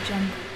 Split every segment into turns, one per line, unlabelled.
jungle.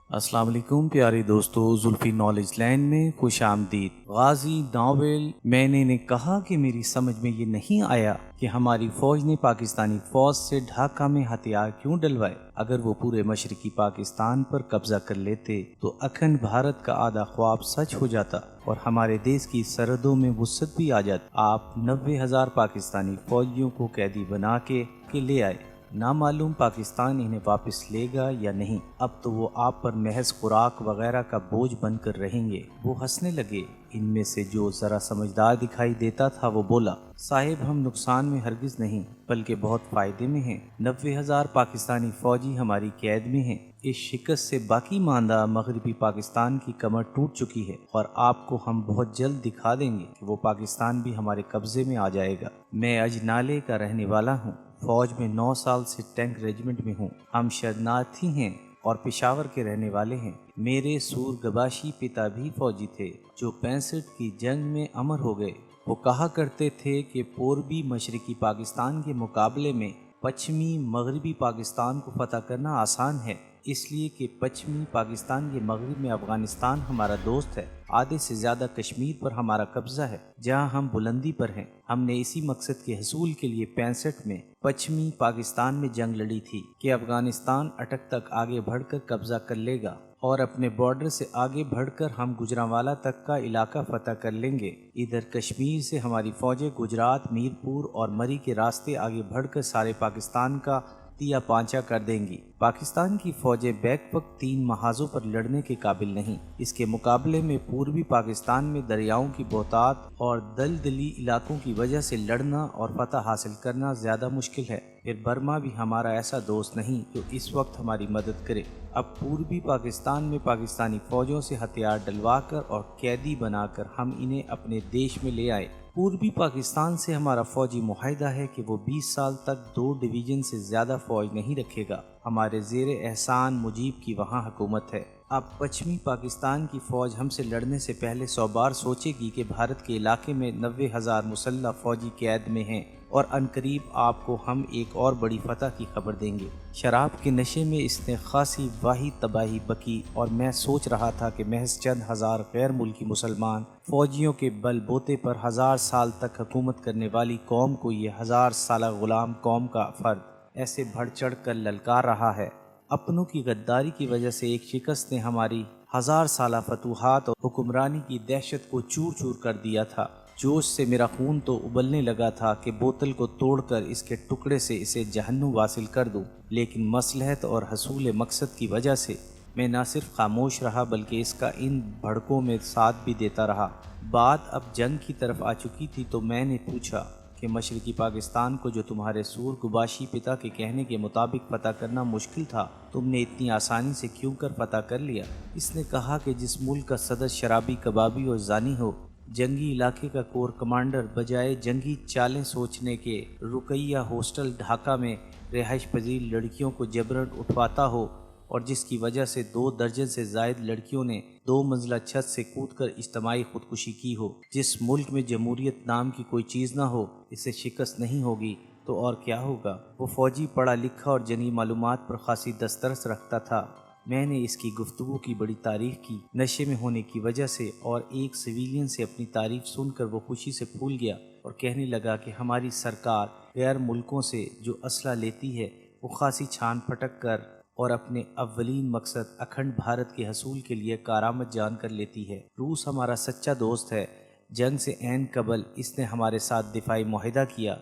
السلام علیکم پیارے دوستو، زلفی نالج لینڈ میں خوش آمدید۔ غازی ناول میں نے کہا کہ میری سمجھ میں یہ نہیں آیا کہ ہماری فوج نے پاکستانی فوج سے ڈھاکہ میں ہتھیار کیوں ڈلوائے۔ اگر وہ پورے مشرقی پاکستان پر قبضہ کر لیتے تو اکھنڈ بھارت کا آدھا خواب سچ ہو جاتا اور ہمارے دیش کی سرحدوں میں وسعت بھی آ جاتی۔ آپ 90,000 پاکستانی فوجیوں کو قیدی بنا کے لے آئے، نہ معلوم پاکستان انہیں واپس لے گا یا نہیں۔ اب تو وہ آپ پر محض خوراک وغیرہ کا بوجھ بن کر رہیں گے۔ وہ ہنسنے لگے۔ ان میں سے جو ذرا سمجھدار دکھائی دیتا تھا وہ بولا، صاحب ہم نقصان میں ہرگز نہیں بلکہ بہت فائدے میں ہیں۔ 90,000 پاکستانی فوجی ہماری قید میں ہیں۔ اس شکست سے باقی ماندہ مغربی پاکستان کی کمر ٹوٹ چکی ہے اور آپ کو ہم بہت جلد دکھا دیں گے کہ وہ پاکستان بھی ہمارے قبضے میں آ جائے گا۔ میں اجنالے کا رہنے والا ہوں، فوج میں 9 سال سے ٹینک ریجمنٹ میں ہوں۔ ہم شرناتھی ہیں اور پشاور کے رہنے والے ہیں۔ میرے سور گباشی پتا بھی فوجی تھے جو 65 کی جنگ میں امر ہو گئے۔ وہ کہا کرتے تھے کہ پوربی مشرقی پاکستان کے مقابلے میں پچھمی مغربی پاکستان کو فتح کرنا آسان ہے، اس لیے کہ پچھمی پاکستان کے مغرب میں افغانستان ہمارا دوست ہے، آدھے سے زیادہ کشمیر پر ہمارا قبضہ ہے جہاں ہم بلندی پر ہیں۔ ہم نے اسی مقصد کے حصول کے لیے 65 میں پچھمی پاکستان میں جنگ لڑی تھی کہ افغانستان اٹک تک آگے بڑھ کر قبضہ کر لے گا اور اپنے بارڈر سے آگے بڑھ کر ہم گجرانوالہ تک کا علاقہ فتح کر لیں گے۔ ادھر کشمیر سے ہماری فوجیں گجرات، میرپور اور مری کے راستے آگے بڑھ کر سارے پاکستان کا تیا پانچا کر دیں گی۔ پاکستان کی فوجیں بیک وقت 3 محاذوں پر لڑنے کے قابل نہیں۔ اس کے مقابلے میں پوربی پاکستان میں دریاؤں کی بہتات اور دلدلی علاقوں کی وجہ سے لڑنا اور فتح حاصل کرنا زیادہ مشکل ہے۔ پھر برما بھی ہمارا ایسا دوست نہیں جو اس وقت ہماری مدد کرے۔ اب پوربی پاکستان میں پاکستانی فوجوں سے ہتھیار ڈلوا کر اور قیدی بنا کر ہم انہیں اپنے دیش میں لے آئے۔ پوربی پاکستان سے ہمارا فوجی معاہدہ ہے کہ وہ 20 سال تک 2 ڈویژن سے زیادہ فوج نہیں رکھے گا۔ ہمارے زیر احسان مجیب کی وہاں حکومت ہے۔ اب پچھمی پاکستان کی فوج ہم سے لڑنے سے پہلے 100 بار سوچے گی کہ بھارت کے علاقے میں 90,000 مسلح فوجی قید میں ہیں اور عنقریب آپ کو ہم ایک اور بڑی فتح کی خبر دیں گے۔ شراب کے نشے میں اس نے خاصی واہی تباہی بکی اور میں سوچ رہا تھا کہ محض چند ہزار غیر ملکی مسلمان فوجیوں کے بل بوتے پر 1000 سال تک حکومت کرنے والی قوم کو یہ 1000 سالہ غلام قوم کا فرد ایسے بڑھ چڑھ کر للکار رہا ہے۔ اپنوں کی غداری کی وجہ سے ایک شکست نے ہماری 1000 سالہ فتوحات اور حکمرانی کی دہشت کو چور چور کر دیا تھا۔ جوش سے میرا خون تو ابلنے لگا تھا کہ بوتل کو توڑ کر اس کے ٹکڑے سے اسے جہنم واصل کر دوں، لیکن مصلحت اور حصول مقصد کی وجہ سے میں نہ صرف خاموش رہا بلکہ اس کا ان بھڑکوں میں ساتھ بھی دیتا رہا۔ بات اب جنگ کی طرف آ چکی تھی تو میں نے پوچھا کہ مشرقی پاکستان کو جو تمہارے سور گباشی پتا کے کہنے کے مطابق فتح کرنا مشکل تھا، تم نے اتنی آسانی سے کیوں کر فتح کر لیا؟ اس نے کہا کہ جس ملک کا صدر شرابی، کبابی اور زانی ہو، جنگی علاقے کا کور کمانڈر بجائے جنگی چالیں سوچنے کے رقیہ ہاسٹل ڈھاکہ میں رہائش پذیر لڑکیوں کو جبراً اٹھواتا ہو اور جس کی وجہ سے 2 درجن سے زائد لڑکیوں نے 2 منزلہ چھت سے کود کر اجتماعی خودکشی کی ہو۔ جس ملک میں جمہوریت نام کی کوئی چیز نہ ہو، اسے شکست نہیں ہوگی تو اور کیا ہوگا؟ وہ فوجی پڑھا لکھا اور جنگی معلومات پر خاصی دسترس رکھتا تھا۔ میں نے اس کی گفتگو کی بڑی تعریف کی، نشے میں ہونے کی وجہ سے، اور ایک سویلین سے اپنی تعریف سن کر وہ خوشی سے پھول گیا اور کہنے لگا کہ ہماری سرکار غیر ملکوں سے جو اسلحہ لیتی ہے وہ خاصی چھان پھٹک کر اور اپنے اولین مقصد اکھنڈ بھارت کے حصول کے لیے کارآمد جان کر لیتی ہے۔ روس ہمارا سچا دوست ہے۔ جنگ سے عین قبل اس نے ہمارے ساتھ دفاعی معاہدہ کیا،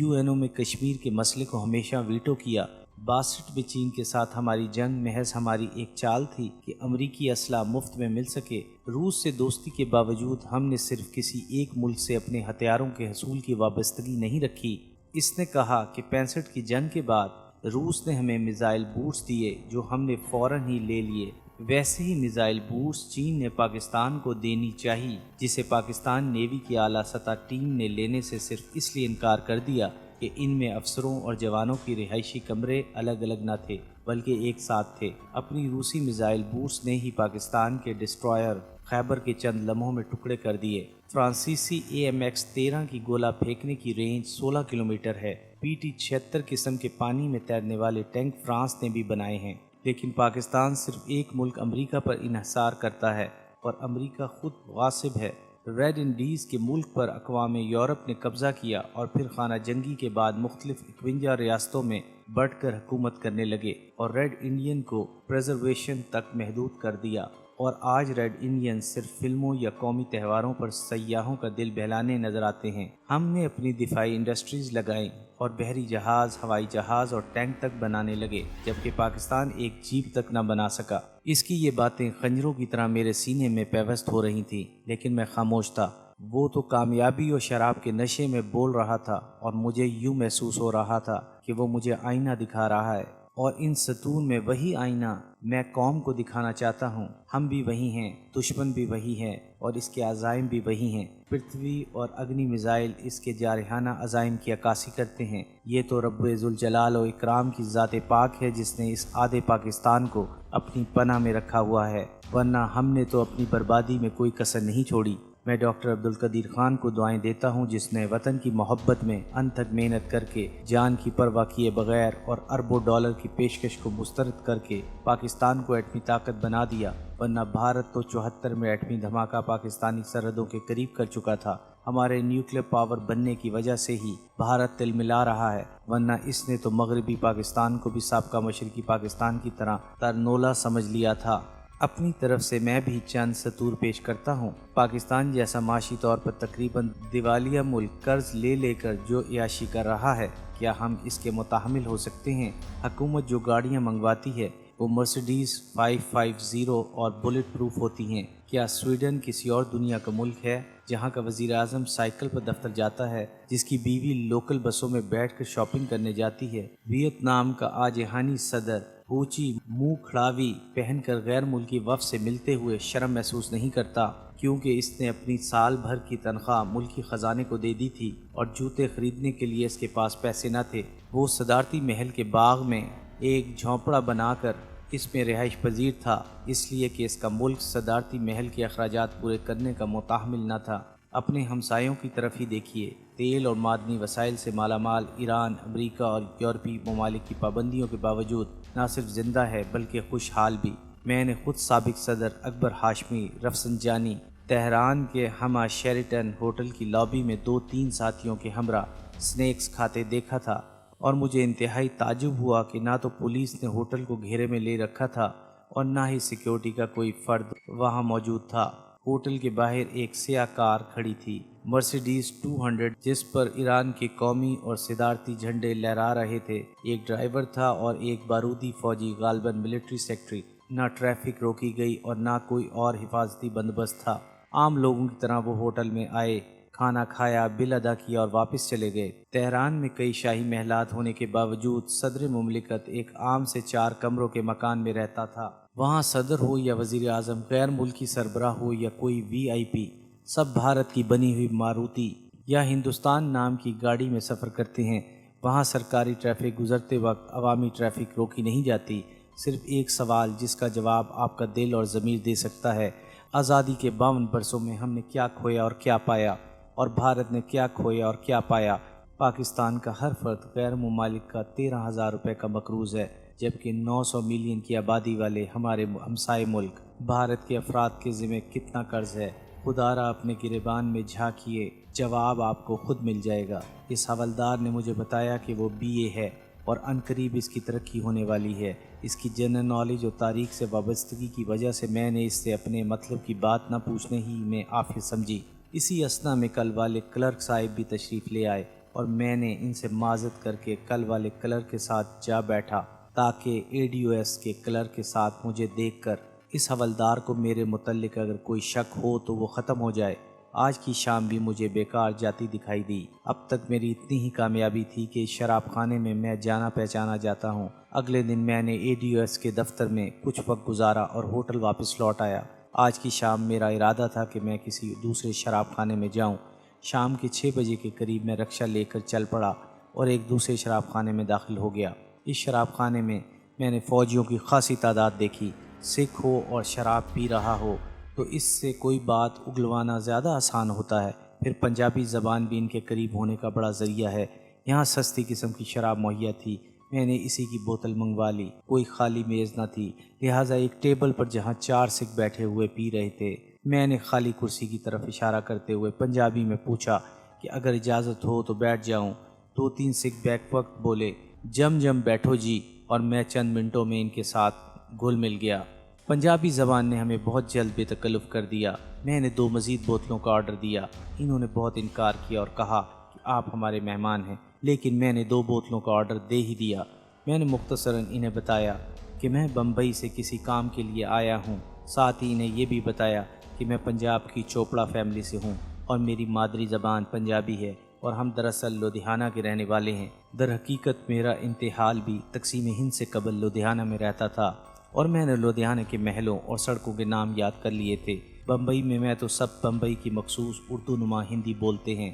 UN میں کشمیر کے مسئلے کو ہمیشہ ویٹو کیا۔ 62 میں چین کے ساتھ ہماری جنگ محض ہماری ایک چال تھی کہ امریکی اسلحہ مفت میں مل سکے۔ روس سے دوستی کے باوجود ہم نے صرف کسی ایک ملک سے اپنے ہتھیاروں کے حصول کی وابستگی نہیں رکھی۔ اس نے کہا کہ 65 کی جنگ کے بعد روس نے ہمیں میزائل بوٹس دیے جو ہم نے فوراً ہی لے لیے۔ ویسے ہی میزائل بوٹس چین نے پاکستان کو دینی چاہیے، جسے پاکستان نیوی کی اعلیٰ سطح ٹیم نے لینے سے صرف اس لیے انکار کر دیا کہ ان میں افسروں اور جوانوں کی رہائشی کمرے الگ الگ نہ تھے بلکہ ایک ساتھ تھے۔ اپنی روسی میزائل بوٹس نے ہی پاکستان کے ڈسٹرائر خیبر کے چند لمحوں میں ٹکڑے کر دیے۔ فرانسیسی AMX-13 کی گولہ پھینکنے کی رینج 16 کلومیٹر ہے۔ PT-76 قسم کے پانی میں تیرنے والے ٹینک فرانس نے بھی بنائے ہیں، لیکن پاکستان صرف ایک ملک امریکہ پر انحصار کرتا ہے اور امریکہ خود غاصب ہے۔ ریڈ انڈیز کے ملک پر اقوام یورپ نے قبضہ کیا اور پھر خانہ جنگی کے بعد مختلف 51 ریاستوں میں بڑھ کر حکومت کرنے لگے اور ریڈ انڈین کو پریزرویشن تک محدود کر دیا، اور آج ریڈ انڈین صرف فلموں یا قومی تہواروں پر سیاحوں کا دل بہلانے نظر آتے ہیں۔ ہم نے اپنی دفاعی انڈسٹریز لگائیں اور بحری جہاز، ہوائی جہاز اور ٹینک تک بنانے لگے، جبکہ پاکستان ایک جیپ تک نہ بنا سکا۔ اس کی یہ باتیں خنجروں کی طرح میرے سینے میں پیوست ہو رہی تھیں، لیکن میں خاموش تھا۔ وہ تو کامیابی اور شراب کے نشے میں بول رہا تھا اور مجھے یوں محسوس ہو رہا تھا کہ وہ مجھے آئینہ دکھا رہا ہے، اور ان ستون میں وہی آئینہ میں قوم کو دکھانا چاہتا ہوں۔ ہم بھی وہی ہیں، دشمن بھی وہی ہے اور اس کے عزائم بھی وہی ہیں۔ پرتھوی اور اگنی میزائل اس کے جارحانہ عزائم کی عکاسی کرتے ہیں۔ یہ تو رب ذوالجلال و اکرام کی ذات پاک ہے جس نے اس آدھے پاکستان کو اپنی پناہ میں رکھا ہوا ہے، ورنہ ہم نے تو اپنی بربادی میں کوئی کسر نہیں چھوڑی۔ میں ڈاکٹر عبدالقدیر خان کو دعائیں دیتا ہوں، جس نے وطن کی محبت میں انت تک محنت کر کے، جان کی پرواہ کیے بغیر اور اربوں ڈالر کی پیشکش کو مسترد کر کے پاکستان کو ایٹمی طاقت بنا دیا، ورنہ بھارت تو 74 میں ایٹمی دھماکہ پاکستانی سرحدوں کے قریب کر چکا تھا۔ ہمارے نیوکلیر پاور بننے کی وجہ سے ہی بھارت تل ملا رہا ہے، ورنہ اس نے تو مغربی پاکستان کو بھی سابقہ مشرقی پاکستان کی طرح ترنولا سمجھ لیا تھا۔ اپنی طرف سے میں بھی چند سطور پیش کرتا ہوں۔ پاکستان جیسا معاشی طور پر تقریباً دیوالیہ ملک قرض لے لے کر جو عیاشی کر رہا ہے، کیا ہم اس کے متحمل ہو سکتے ہیں؟ حکومت جو گاڑیاں منگواتی ہے وہ مرسیڈیز 550 اور بلٹ پروف ہوتی ہیں۔ کیا سویڈن کسی اور دنیا کا ملک ہے جہاں کا وزیر اعظم سائیکل پر دفتر جاتا ہے، جس کی بیوی لوکل بسوں میں بیٹھ کر شاپنگ کرنے جاتی ہے؟ ویتنام کا آجہانی صدر ہوچی منہ کھڑاوی پہن کر غیر ملکی وفد سے ملتے ہوئے شرم محسوس نہیں کرتا، کیونکہ اس نے اپنی سال بھر کی تنخواہ ملکی خزانے کو دے دی تھی اور جوتے خریدنے کے لیے اس کے پاس پیسے نہ تھے۔ وہ صدارتی محل کے باغ میں ایک جھونپڑا بنا کر اس میں رہائش پذیر تھا، اس لیے کہ اس کا ملک صدارتی محل کے اخراجات پورے کرنے کا متحمل نہ تھا۔ اپنے ہمسایوں کی طرف ہی دیکھیے، تیل اور معدنی وسائل سے مالا مال ایران، امریکہ اور یورپی ممالک کی پابندیوں کے باوجود نہ صرف زندہ ہے بلکہ خوشحال بھی۔ میں نے خود سابق صدر اکبر ہاشمی رفسنجانی تہران کے ہما شیریٹن ہوٹل کی لابی میں 2-3 ساتھیوں کے ہمراہ سنیکس کھاتے دیکھا تھا، اور مجھے انتہائی تعجب ہوا کہ نہ تو پولیس نے ہوٹل کو گھیرے میں لے رکھا تھا اور نہ ہی سیکیورٹی کا کوئی فرد وہاں موجود تھا۔ ہوٹل کے باہر ایک سیاہ کار کھڑی تھی، مرسیڈیز 200، جس پر ایران کے قومی اور صدارتی جھنڈے لہرا رہے تھے۔ ایک ڈرائیور تھا اور ایک بارودی فوجی، غالباً ملٹری سیکرٹری۔ نہ ٹریفک روکی گئی اور نہ کوئی اور حفاظتی بندوبست تھا۔ عام لوگوں کی طرح وہ ہوٹل میں آئے، کھانا کھایا، بل ادا کیا اور واپس چلے گئے۔ تہران میں کئی شاہی محلات ہونے کے باوجود صدر مملکت ایک عام سے 4 کمروں کے مکان میں رہتا تھا۔ وہاں صدر ہو یا وزیر اعظم، غیر ملکی سربراہ ہو یا کوئی VIP، سب بھارت کی بنی ہوئی ماروتی یا ہندوستان نام کی گاڑی میں سفر کرتے ہیں۔ وہاں سرکاری ٹریفک گزرتے وقت عوامی ٹریفک روکی نہیں جاتی۔ صرف ایک سوال جس کا جواب آپ کا دل اور ضمیر دے سکتا ہے: آزادی کے 52 برسوں میں ہم نے کیا کھویا اور کیا پایا، اور بھارت نے کیا کھویا اور کیا پایا؟ پاکستان کا ہر فرد غیر ممالک کا 13,000 روپے کا مقروض ہے، جبکہ 900 ملین کی آبادی والے ہمارے ہمسائے ملک بھارت کے افراد کے ذمہ کتنا قرض ہے؟ خدا را اپنے گریبان میں جھانکیے، جواب آپ کو خود مل جائے گا۔ اس حوالدار نے مجھے بتایا کہ وہ BA ہے اور عنقریب اس کی ترقی ہونے والی ہے۔ اس کی جنرل نالج اور تاریخ سے وابستگی کی وجہ سے میں نے اس سے اپنے مطلب کی بات نہ پوچھنے ہی میں عافیت سمجھی۔ اسی اثنا میں کل والے کلرک صاحب بھی تشریف لے آئے اور میں نے ان سے معذرت کر کے کل والے کلرک کے ساتھ جا بیٹھا تاکہ ADOS کے کلرک کے ساتھ مجھے دیکھ کر اس حوالدار کو میرے متعلق اگر کوئی شک ہو تو وہ ختم ہو جائے۔ آج کی شام بھی مجھے بیکار جاتی دکھائی دی۔ اب تک میری اتنی ہی کامیابی تھی کہ شراب خانے میں میں جانا پہچانا جاتا ہوں۔ اگلے دن میں نے ADOS کے دفتر میں کچھ وقت گزارا اور ہوٹل واپس لوٹ آیا۔ آج کی شام میرا ارادہ تھا کہ میں کسی دوسرے شراب خانے میں جاؤں۔ شام کے 6 بجے کے قریب میں رکشہ لے کر چل پڑا اور ایک دوسرے شراب خانے میں داخل ہو گیا۔ اس شراب خانے میں نے فوجیوں کی خاصی تعداد دیکھی۔ سکھ ہو اور شراب پی رہا ہو، تو اس سے کوئی بات اگلوانا زیادہ آسان ہوتا ہے۔ پھر پنجابی زبان بھی ان کے قریب ہونے کا بڑا ذریعہ ہے۔ یہاں سستی قسم کی شراب مہیا تھی، میں نے اسی کی بوتل منگوا لی۔ کوئی خالی میز نہ تھی، لہٰذا ایک ٹیبل پر جہاں 4 سکھ بیٹھے ہوئے پی رہے تھے، میں نے خالی کرسی کی طرف اشارہ کرتے ہوئے پنجابی میں پوچھا کہ اگر اجازت ہو تو بیٹھ جاؤں۔ 2-3 سکھ بیک وقت بولے جم بیٹھو جی، اور میں چند منٹوں میں ان کے ساتھ گھل مل گیا۔ پنجابی زبان نے ہمیں بہت جلد بے تکلف کر دیا۔ میں نے 2 مزید بوتلوں کا آرڈر دیا۔ انہوں نے بہت انکار کیا اور کہا کہ آپ ہمارے مہمان ہیں، لیکن میں نے 2 بوتلوں کا آرڈر دے ہی دیا۔ میں نے مختصراً انہیں بتایا کہ میں بمبئی سے کسی کام کے لیے آیا ہوں، ساتھ ہی انہیں یہ بھی بتایا کہ میں پنجاب کی چوپڑا فیملی سے ہوں اور میری مادری زبان پنجابی ہے اور ہم دراصل لدھیانہ کے رہنے والے ہیں۔ در حقیقت میرا انتقال بھی تقسیم ہند سے قبل لدھیانہ میں رہتا تھا اور میں نے لدھیانہ کے محلوں اور سڑکوں کے نام یاد کر لیے تھے۔ بمبئی میں تو سب بمبئی کی مخصوص اردو نما ہندی بولتے ہیں۔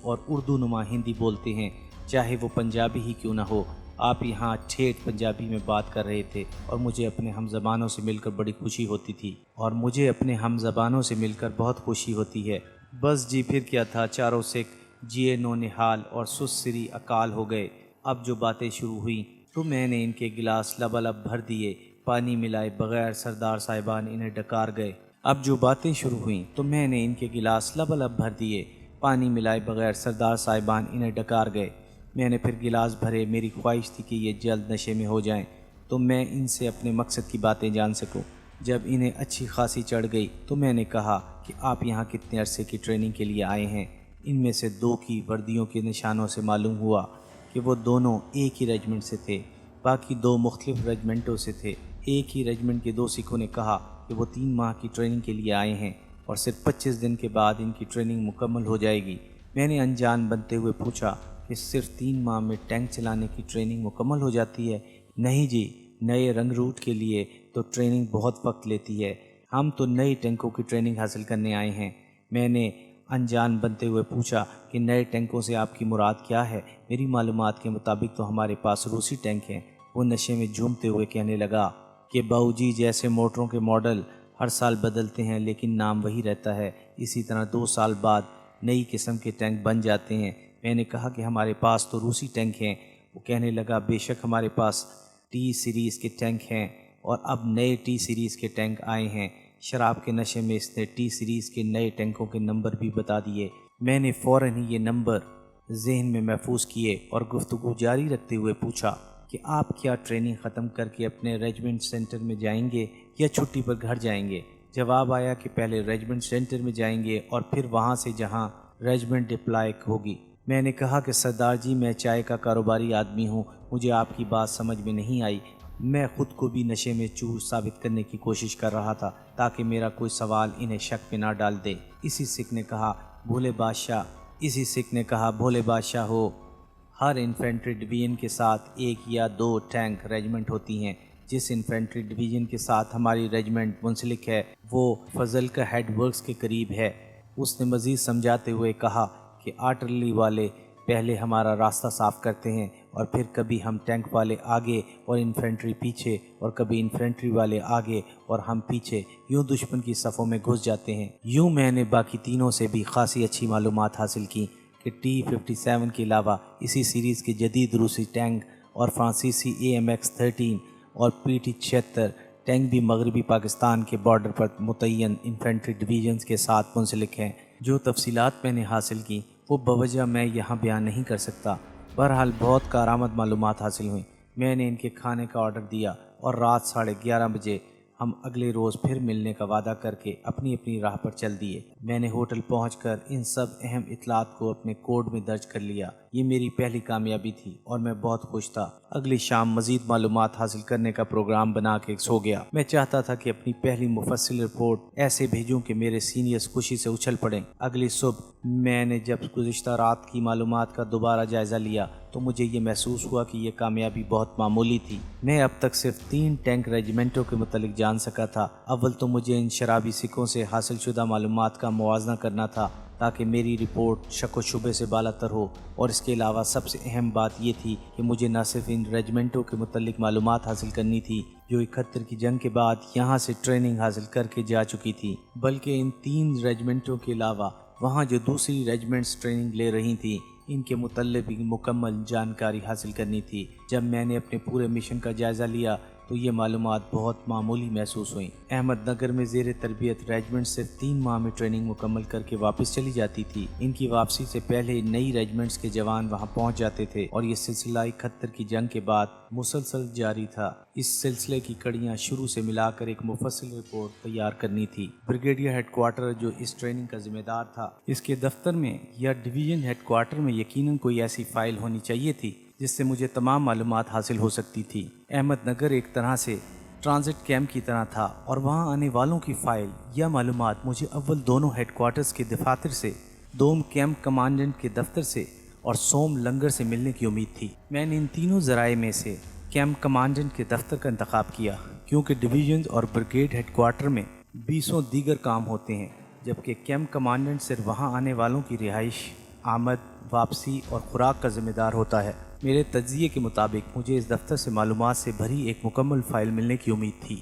اور اردو نما ہندی بولتے ہیں، چاہے وہ پنجابی ہی کیوں نہ ہو۔ آپ یہاں ٹھیٹھ پنجابی میں بات کر رہے تھے اور مجھے اپنے ہم زبانوں سے مل کر بڑی خوشی ہوتی ہے۔ بس جی، پھر کیا تھا، چاروں سکھ جیے نو نہال اور سسری اکال ہو گئے۔ اب جو باتیں شروع ہوئیں تو میں نے ان کے گلاس لبالب بھر دیے، پانی ملائے بغیر سردار صاحبان انہیں ڈکار گئے۔ میں نے پھر گلاس بھرے، میری خواہش تھی کہ یہ جلد نشے میں ہو جائیں تو میں ان سے اپنے مقصد کی باتیں جان سکوں۔ جب انہیں اچھی خاصی چڑھ گئی تو میں نے کہا کہ آپ یہاں کتنے عرصے کی ٹریننگ کے لیے آئے ہیں؟ ان میں سے 2 کی وردیوں کے نشانوں سے معلوم ہوا کہ وہ دونوں ایک ہی ریجمنٹ سے تھے، باقی 2 مختلف ریجمنٹوں سے تھے۔ ایک ہی ریجمنٹ کے 2 سکھوں نے کہا کہ وہ 3 ماہ کی ٹریننگ کے لیے آئے ہیں اور صرف 25 دن کے بعد ان کی ٹریننگ مکمل ہو جائے گی۔ میں نے انجان بنتے ہوئے پوچھا کہ صرف 3 ماہ میں ٹینک چلانے کی ٹریننگ مکمل ہو جاتی ہے؟ نہیں جی، نئے رنگ روٹ کے لیے تو ٹریننگ بہت وقت لیتی ہے، ہم تو نئے ٹینکوں کی ٹریننگ حاصل کرنے آئے ہیں۔ میں نے انجان بنتے ہوئے پوچھا کہ نئے ٹینکوں سے آپ کی مراد کیا ہے؟ میری معلومات کے مطابق تو ہمارے پاس روسی ٹینک ہیں۔ وہ نشے میں جھومتے ہوئے کہنے لگا کہ باؤ جی، جیسے موٹروں کے ماڈل ہر سال بدلتے ہیں لیکن نام وہی رہتا ہے، اسی طرح 2 سال بعد نئی قسم کے ٹینک بن جاتے ہیں۔ میں نے کہا کہ ہمارے پاس تو روسی ٹینک ہیں۔ وہ کہنے لگا بے شک ہمارے پاس ٹی سیریز کے ٹینک ہیں اور اب نئے ٹی سیریز کے ٹینک آئے ہیں۔ شراب کے نشے میں اس نے ٹی سیریز کے نئے ٹینکوں کے نمبر بھی بتا دیے۔ میں نے فوراً ہی یہ نمبر ذہن میں محفوظ کیے اور گفتگو جاری رکھتے ہوئے پوچھا کہ آپ کیا ٹریننگ ختم کر کے اپنے ریجمنٹ سینٹر میں جائیں گے یا چھٹی پر گھر جائیں گے؟ جواب آیا کہ پہلے ریجمنٹ سینٹر میں جائیں گے اور پھر وہاں سے جہاں ریجمنٹ ڈپلائی ہوگی۔ میں نے کہا کہ سردار جی، میں چائے کا کاروباری آدمی ہوں، مجھے آپ کی بات سمجھ میں نہیں آئی۔ میں خود کو بھی نشے میں چور ثابت کرنے کی کوشش کر رہا تھا تاکہ میرا کوئی سوال انہیں شک میں نہ ڈال دے۔ اسی سکھ نے کہا بھولے بادشاہ ہو، ہر انفینٹری ڈویژن کے ساتھ 1 یا 2 ٹینک ریجمنٹ ہوتی ہیں۔ جس انفینٹری ڈویژن کے ساتھ ہماری ریجمنٹ منسلک ہے وہ فضل کا ہیڈ ورکس کے قریب ہے۔ اس نے مزید سمجھاتے ہوئے کہا کہ آرٹلری والے پہلے ہمارا راستہ صاف کرتے ہیں اور پھر کبھی ہم ٹینک والے آگے اور انفینٹری پیچھے، اور کبھی انفینٹری والے آگے اور ہم پیچھے، یوں دشمن کی صفوں میں گھس جاتے ہیں۔ یوں میں نے باقی تینوں سے بھی خاصی اچھی معلومات حاصل کی کہ T-57 کے علاوہ اسی سیریز کے جدید روسی ٹینک اور فرانسیسی AMX 13 اور PT-76 ٹینک بھی مغربی پاکستان کے بارڈر پر متعین انفینٹری ڈویژنز کے ساتھ منسلک ہیں۔ جو تفصیلات میں نے حاصل کی وہ بوجہ میں یہاں بیان نہیں کر سکتا۔ بہرحال بہت کارآمد معلومات حاصل ہوئیں۔ میں نے ان کے کھانے کا آرڈر دیا اور رات 11:30 بجے ہم اگلے روز پھر ملنے کا وعدہ کر کے اپنی اپنی راہ پر چل دیے۔ میں نے ہوٹل پہنچ کر ان سب اہم اطلاعات کو اپنے کوڈ میں درج کر لیا۔ یہ میری پہلی کامیابی تھی اور میں بہت خوش تھا۔ اگلی شام مزید معلومات حاصل کرنے کا پروگرام بنا کے سو گیا۔ میں چاہتا تھا کہ اپنی پہلی مفصل رپورٹ ایسے بھیجوں کہ میرے سینئرز خوشی سے اچھل پڑیں۔ اگلی صبح میں نے جب گزشتہ رات کی معلومات کا دوبارہ جائزہ لیا تو مجھے یہ محسوس ہوا کہ یہ کامیابی بہت معمولی تھی۔ میں اب تک صرف 3 ٹینک ریجمنٹوں کے متعلق جان سکا تھا۔ اول تو مجھے ان شرابی سکھوں سے حاصل شدہ معلومات کا موازنہ کرنا تھا تاکہ میری رپورٹ شک و شبے سے بالاتر ہو، اور اس کے علاوہ سب سے اہم بات یہ تھی کہ مجھے نہ صرف ان ریجمنٹوں کے متعلق معلومات حاصل کرنی تھی جو 71 کی جنگ کے بعد یہاں سے ٹریننگ حاصل کر کے جا چکی تھی، بلکہ ان 3 ریجمنٹوں کے علاوہ وہاں جو دوسری ریجمنٹس ٹریننگ لے رہی تھیں ان کے متعلق بھی مکمل جانکاری حاصل کرنی تھی۔ جب میں نے اپنے پورے مشن کا جائزہ لیا تو یہ معلومات بہت معمولی محسوس ہوئیں۔ احمد نگر میں زیر تربیت ریجمنٹ صرف 3 ماہ میں ٹریننگ مکمل کر کے واپس چلی جاتی تھی۔ ان کی واپسی سے پہلے نئی ریجمنٹس کے جوان وہاں پہنچ جاتے تھے اور یہ سلسلہ 71 کی جنگ کے بعد مسلسل جاری تھا۔ اس سلسلے کی کڑیاں شروع سے ملا کر ایک مفصل رپورٹ تیار کرنی تھی۔ بریگیڈیئر ہیڈ کوارٹر جو اس ٹریننگ کا ذمہ دار تھا، اس کے دفتر میں یا ڈویژن ہیڈ کوارٹر میں یقیناً کوئی ایسی فائل ہونی چاہیے تھی جس سے مجھے تمام معلومات حاصل ہو سکتی تھی۔ احمد نگر ایک طرح سے ٹرانزٹ کیمپ کی طرح تھا اور وہاں آنے والوں کی فائل یا معلومات مجھے اول دونوں ہیڈ کوارٹرز کے دفاتر سے، دوم کیمپ کمانڈنٹ کے دفتر سے اور سوم لنگر سے ملنے کی امید تھی۔ میں نے ان تینوں ذرائع میں سے کیمپ کمانڈنٹ کے دفتر کا انتخاب کیا کیونکہ ڈویژنز اور بریگیڈ ہیڈ کوارٹر میں 20 دیگر کام ہوتے ہیں، جبکہ کیمپ کمانڈنٹ صرف وہاں آنے والوں کی رہائش، آمد، واپسی اور خوراک کا ذمہ دار ہوتا ہے۔ میرے تجزیے کے مطابق مجھے اس دفتر سے معلومات سے بھری ایک مکمل فائل ملنے کی امید تھی۔